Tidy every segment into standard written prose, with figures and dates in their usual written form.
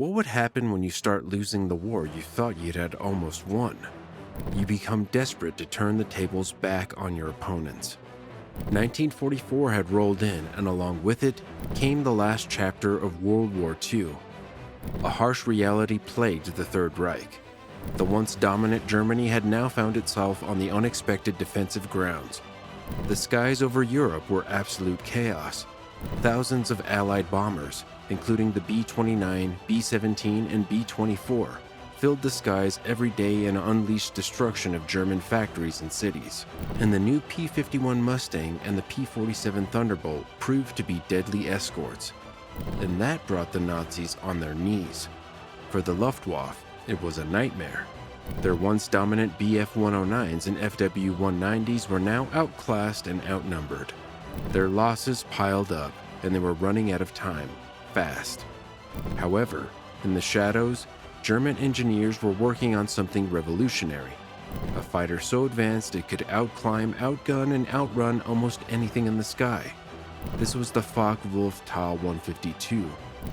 What would happen when you start losing the war you thought you had almost won? You become desperate to turn the tables back on your opponents. 1944 had rolled in, and along with it came the last chapter of World War II. A harsh reality plagued the Third Reich. The once dominant Germany had now found itself on the unexpected defensive grounds. The skies over Europe were absolute chaos. Thousands of Allied bombers, including the B-29, B-17, and B-24, filled the skies every day and unleashed destruction of German factories and cities. And the new P-51 Mustang and the P-47 Thunderbolt proved to be deadly escorts. And that brought the Nazis on their knees. For the Luftwaffe, it was a nightmare. Their once dominant Bf-109s and Fw-190s were now outclassed and outnumbered. Their losses piled up, and they were running out of time, fast. However, in the shadows, German engineers were working on something revolutionary. A fighter so advanced it could outclimb, outgun, and outrun almost anything in the sky. This was the Focke Wulf Ta-152,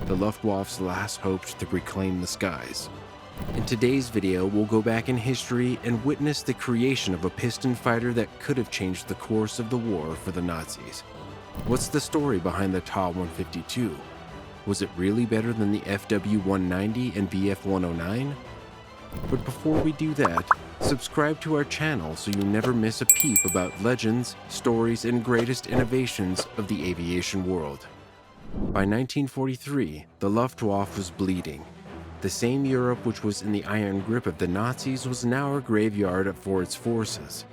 the Luftwaffe's last hopes to reclaim the skies. In today's video, we'll go back in history and witness the creation of a piston fighter that could have changed the course of the war for the Nazis. What's the story behind the Ta-152? Was it really better than the Fw-190 and Bf-109? But before we do that, subscribe to our channel so you never miss a peep about legends, stories, and greatest innovations of the aviation world. By 1943, the Luftwaffe was bleeding. The same Europe which was in the iron grip of the Nazis was now a graveyard for its forces.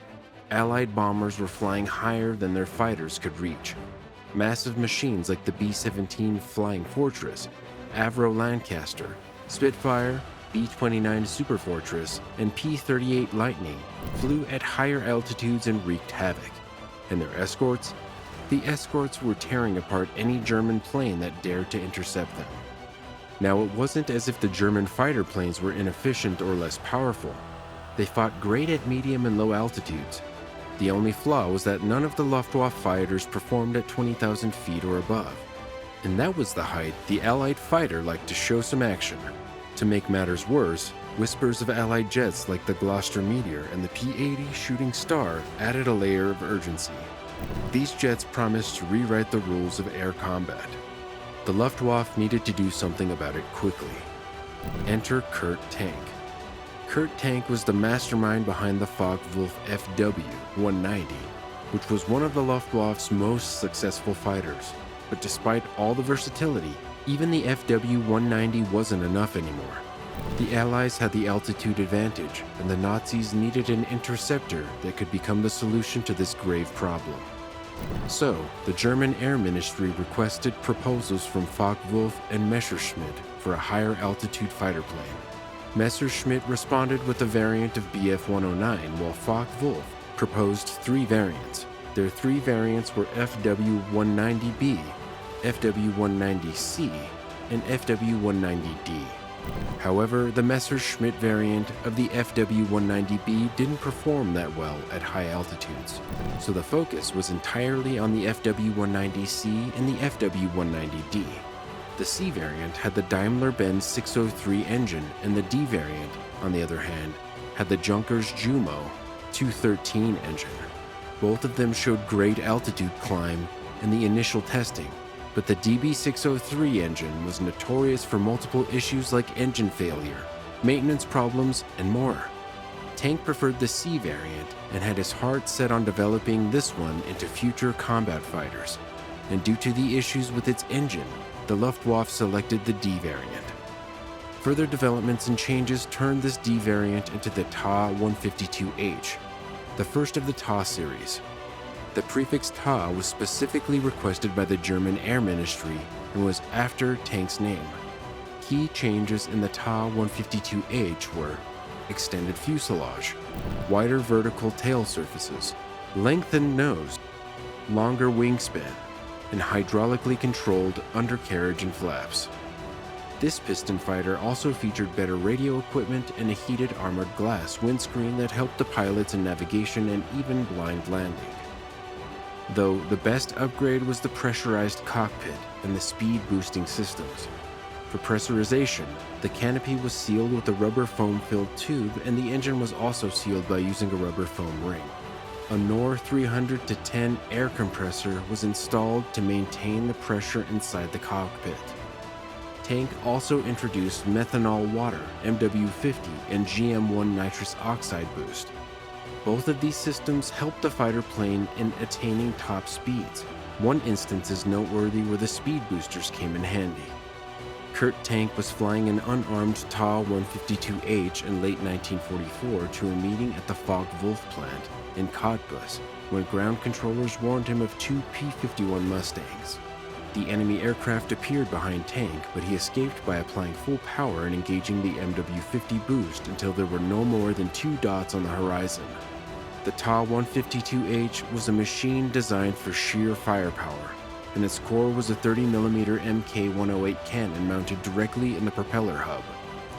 Allied bombers were flying higher than their fighters could reach. Massive machines like the B-17 Flying Fortress, Avro Lancaster, Spitfire, B-29 Superfortress, and P-38 Lightning flew at higher altitudes and wreaked havoc. And their escorts? The escorts were tearing apart any German plane that dared to intercept them. Now, it wasn't as if the German fighter planes were inefficient or less powerful. They fought great at medium and low altitudes. The only flaw was that none of the Luftwaffe fighters performed at 20,000 feet or above. And that was the height the Allied fighter liked to show some action. To make matters worse, whispers of Allied jets like the Gloucester Meteor and the P-80 Shooting Star added a layer of urgency. These jets promised to rewrite the rules of air combat. The Luftwaffe needed to do something about it quickly. Enter Kurt Tank. Kurt Tank was the mastermind behind the Focke Wulf Fw-190, which was one of the Luftwaffe's most successful fighters. But despite all the versatility, even the Fw-190 wasn't enough anymore. The Allies had the altitude advantage, and the Nazis needed an interceptor that could become the solution to this grave problem. So, the German Air Ministry requested proposals from Focke Wulf and Messerschmitt for a higher altitude fighter plane. Messerschmitt responded with a variant of Bf-109, while Focke Wulf proposed three variants. Their three variants were Fw-190B, Fw-190C, and Fw-190D. However, the Messerschmitt variant of the Fw-190B didn't perform that well at high altitudes, so the focus was entirely on the Fw-190C and the Fw-190D. The C variant had the Daimler-Benz 603 engine, and the D variant, on the other hand, had the Junkers Jumo 213 engine. Both of them showed great altitude climb in the initial testing, but the DB603 engine was notorious for multiple issues like engine failure, maintenance problems, and more. Tank preferred the C variant and had his heart set on developing this one into future combat fighters, and due to the issues with its engine, the Luftwaffe selected the D variant. Further developments and changes turned this D variant into the Ta-152H, the first of the Ta series. The prefix Ta was specifically requested by the German Air Ministry and was after Tank's name. Key changes in the Ta-152H were extended fuselage, wider vertical tail surfaces, lengthened nose, longer wingspan, and hydraulically controlled undercarriage and flaps. This piston fighter also featured better radio equipment and a heated armored glass windscreen that helped the pilots in navigation and even blind landing. Though the best upgrade was the pressurized cockpit and the speed boosting systems. For pressurization, the canopy was sealed with a rubber foam-filled tube, and the engine was also sealed by using a rubber foam ring. A Nor 300-10 air compressor was installed to maintain the pressure inside the cockpit. Tank also introduced methanol water, MW50, and GM1 nitrous oxide boost. Both of these systems helped the fighter plane in attaining top speeds. One instance is noteworthy where the speed boosters came in handy. Kurt Tank was flying an unarmed Ta-152H in late 1944 to a meeting at the Focke Wulf plant in Cottbus when ground controllers warned him of two P-51 Mustangs. The enemy aircraft appeared behind Tank, but he escaped by applying full power and engaging the MW50 boost until there were no more than 2 dots on the horizon. The Ta-152H was a machine designed for sheer firepower, and its core was a 30mm Mk-108 cannon mounted directly in the propeller hub,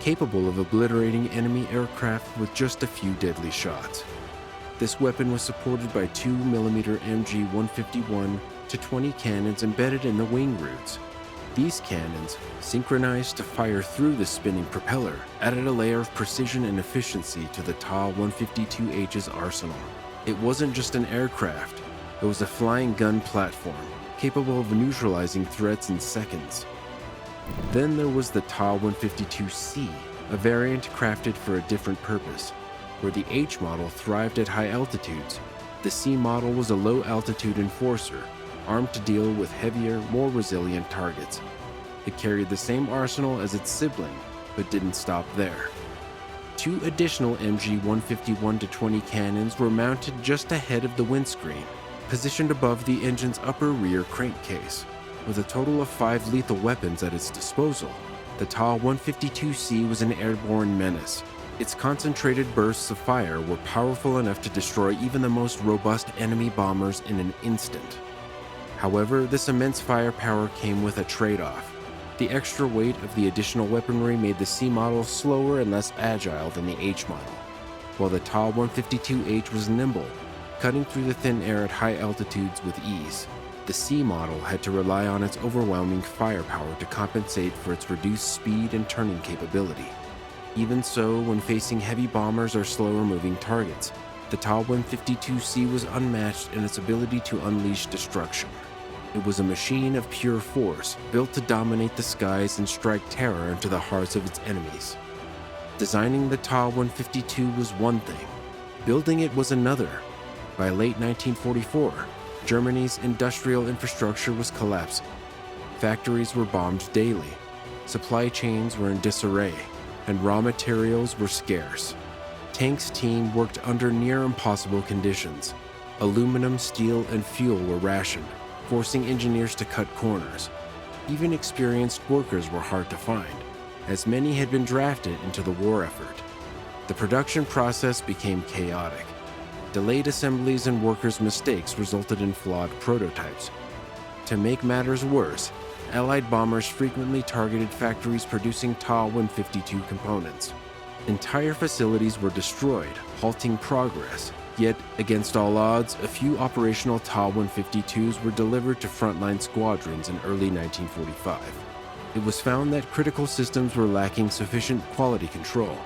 capable of obliterating enemy aircraft with just a few deadly shots. This weapon was supported by 2mm MG-151 to 20 cannons embedded in the wing roots. These cannons, synchronized to fire through the spinning propeller, added a layer of precision and efficiency to the Ta-152H's arsenal. It wasn't just an aircraft, it was a flying gun platform, capable of neutralizing threats in seconds. Then there was the Ta-152C, a variant crafted for a different purpose. Where the H model thrived at high altitudes, the C model was a low-altitude enforcer, armed to deal with heavier, more resilient targets. It carried the same arsenal as its sibling, but didn't stop there. 2 additional MG-151-20 cannons were mounted just ahead of the windscreen, positioned above the engine's upper rear crankcase. With a total of 5 lethal weapons at its disposal, the Ta-152C was an airborne menace. Its concentrated bursts of fire were powerful enough to destroy even the most robust enemy bombers in an instant. However, this immense firepower came with a trade-off. The extra weight of the additional weaponry made the C model slower and less agile than the H model, while the Ta-152H was nimble, cutting through the thin air at high altitudes with ease. The C model had to rely on its overwhelming firepower to compensate for its reduced speed and turning capability. Even so, when facing heavy bombers or slower-moving targets, the Ta-152C was unmatched in its ability to unleash destruction. It was a machine of pure force, built to dominate the skies and strike terror into the hearts of its enemies. Designing the Ta-152 was one thing. Building it was another. By late 1944, Germany's industrial infrastructure was collapsing. Factories were bombed daily. Supply chains were in disarray, and raw materials were scarce. Tank's team worked under near impossible conditions. Aluminum, steel, and fuel were rationed, forcing engineers to cut corners. Even experienced workers were hard to find, as many had been drafted into the war effort. The production process became chaotic. Delayed assemblies and workers' mistakes resulted in flawed prototypes. To make matters worse, Allied bombers frequently targeted factories producing Ta-152 components. Entire facilities were destroyed, halting progress. Yet, against all odds, a few operational Ta-152s were delivered to frontline squadrons in early 1945. It was found that critical systems were lacking sufficient quality control.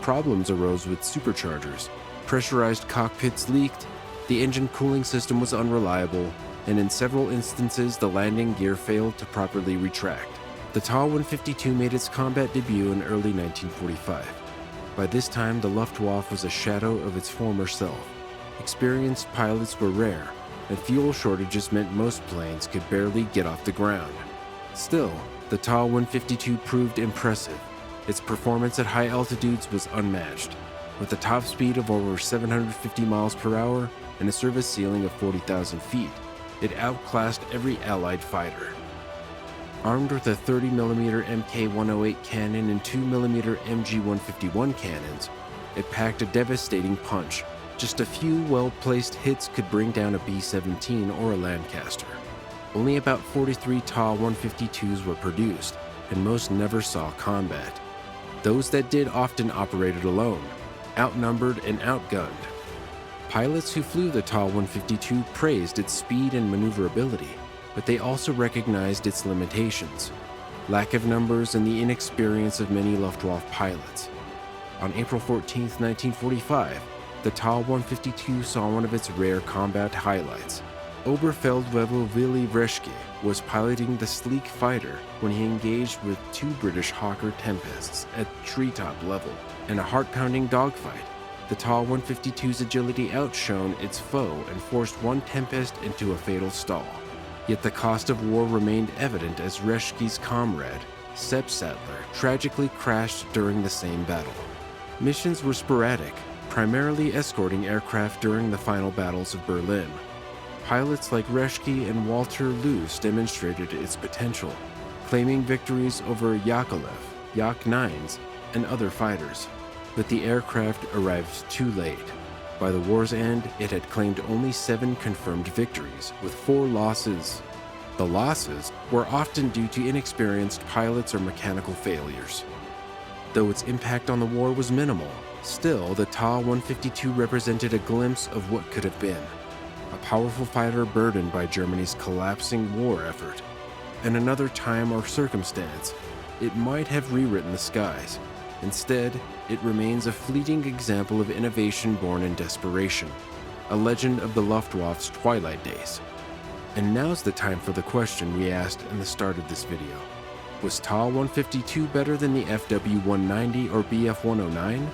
Problems arose with superchargers. Pressurized cockpits leaked, the engine cooling system was unreliable, and in several instances the landing gear failed to properly retract. The Ta-152 made its combat debut in early 1945. By this time, the Luftwaffe was a shadow of its former self. Experienced pilots were rare, and fuel shortages meant most planes could barely get off the ground. Still, the Ta-152 proved impressive. Its performance at high altitudes was unmatched. With a top speed of over 750 miles per hour and a service ceiling of 40,000 feet, it outclassed every Allied fighter. Armed with a 30mm Mk-108 cannon and 2mm MG-151 cannons, it packed a devastating punch. Just a few well-placed hits could bring down a B-17 or a Lancaster. Only about 43 Ta-152s were produced, and most never saw combat. Those that did often operated alone, outnumbered and outgunned. Pilots who flew the Ta-152 praised its speed and maneuverability, but they also recognized its limitations. lack of numbers, and the inexperience of many Luftwaffe pilots. On April 14, 1945, the Ta-152 saw one of its rare combat highlights. Oberfeldwebel Willy Reschke was piloting the sleek fighter when he engaged with two British Hawker Tempests at treetop level. In a heart-pounding dogfight, the Ta-152's agility outshone its foe and forced one Tempest into a fatal stall. Yet the cost of war remained evident as Reschke's comrade, Sepp Sattler, tragically crashed during the same battle. Missions were sporadic, primarily escorting aircraft during the final battles of Berlin. Pilots like Reschke and Walter Loos demonstrated its potential, claiming victories over Yakolev, Yak-9s, and other fighters. But the aircraft arrived too late. By the war's end, it had claimed only 7 confirmed victories, with 4 losses. The losses were often due to inexperienced pilots or mechanical failures. Though its impact on the war was minimal, still the Ta-152 represented a glimpse of what could have been. A powerful fighter burdened by Germany's collapsing war effort. In another time or circumstance, it might have rewritten the skies. Instead, it remains a fleeting example of innovation born in desperation, a legend of the Luftwaffe's twilight days. And now's the time for the question we asked in the start of this video. Was Ta-152 better than the FW-190 or Bf-109?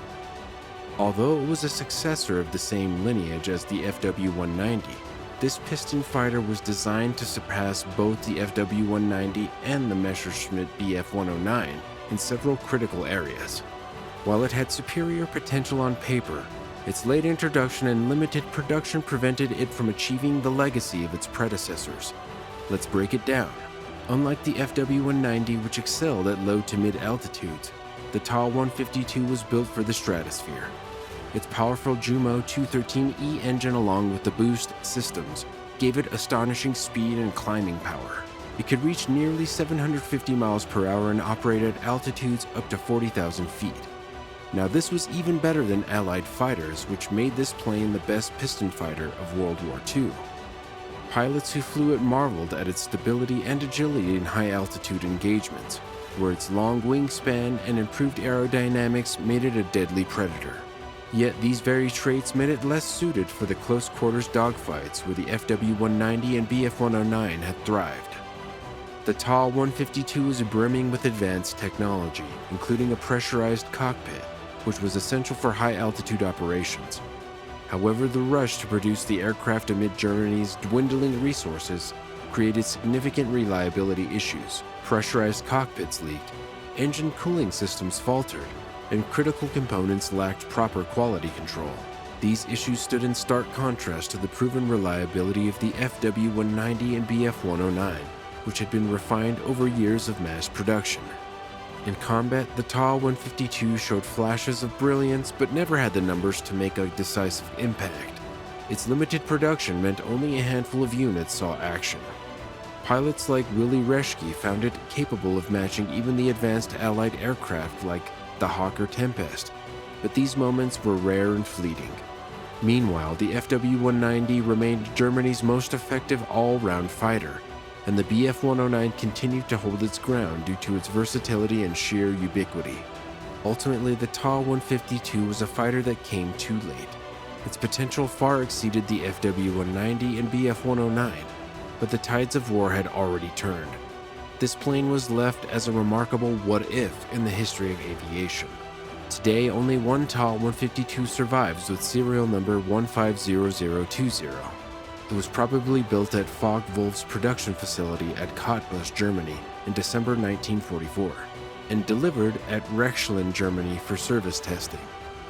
Although it was a successor of the same lineage as the FW-190, this piston fighter was designed to surpass both the FW-190 and the Messerschmitt Bf-109 in several critical areas. While it had superior potential on paper, its late introduction and limited production prevented it from achieving the legacy of its predecessors. Let's break it down. Unlike the FW-190, which excelled at low to mid altitudes, the Ta-152 was built for the stratosphere. Its powerful Jumo 213E engine along with the boost systems gave it astonishing speed and climbing power. It could reach nearly 750 miles per hour and operate at altitudes up to 40,000 feet. Now this was even better than Allied fighters, which made this plane the best piston fighter of World War II. Pilots who flew it marveled at its stability and agility in high-altitude engagements, where its long wingspan and improved aerodynamics made it a deadly predator. Yet these very traits made it less suited for the close-quarters dogfights where the FW-190 and Bf-109 had thrived. The Ta-152 was brimming with advanced technology, including a pressurized cockpit, which was essential for high-altitude operations. However, the rush to produce the aircraft amid Germany's dwindling resources created significant reliability issues. Pressurized cockpits leaked, engine cooling systems faltered, and critical components lacked proper quality control. These issues stood in stark contrast to the proven reliability of the FW-190 and Bf-109, which had been refined over years of mass production. In combat, the Ta-152 showed flashes of brilliance but never had the numbers to make a decisive impact. Its limited production meant only a handful of units saw action. Pilots like Willy Reschke found it capable of matching even the advanced Allied aircraft like the Hawker Tempest, but these moments were rare and fleeting. Meanwhile, the FW-190 remained Germany's most effective all-round fighter, and the Bf-109 continued to hold its ground due to its versatility and sheer ubiquity. Ultimately, the Ta-152 was a fighter that came too late. Its potential far exceeded the FW-190 and Bf-109, but the tides of war had already turned. This plane was left as a remarkable what-if in the history of aviation. Today, only one Ta-152 survives with serial number 150020. It was probably built at Focke Wulf's production facility at Cottbus, Germany in December 1944, and delivered at Rechelen, Germany for service testing.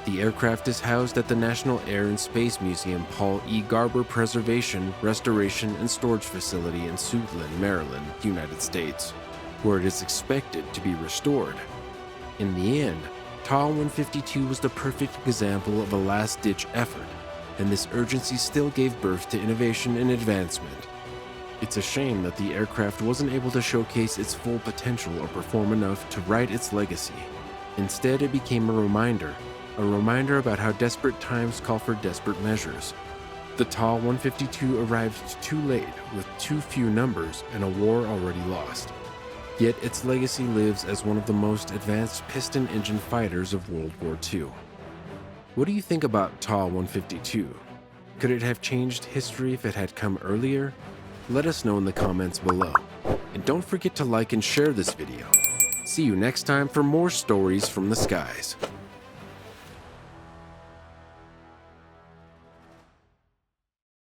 The aircraft is housed at the National Air and Space Museum Paul E. Garber Preservation, Restoration, and Storage Facility in Suitland, Maryland, United States, where it is expected to be restored. In the end, Ta-152 was the perfect example of a last-ditch effort, and this urgency still gave birth to innovation and advancement. It's a shame that the aircraft wasn't able to showcase its full potential or perform enough to write its legacy. Instead, it became a reminder about how desperate times call for desperate measures. The Ta-152 arrived too late with too few numbers and a war already lost. Yet its legacy lives as one of the most advanced piston engine fighters of World War II. What do you think about Ta-152? Could it have changed history if it had come earlier? Let us know in the comments below. And don't forget to like and share this video. See you next time for more stories from the skies.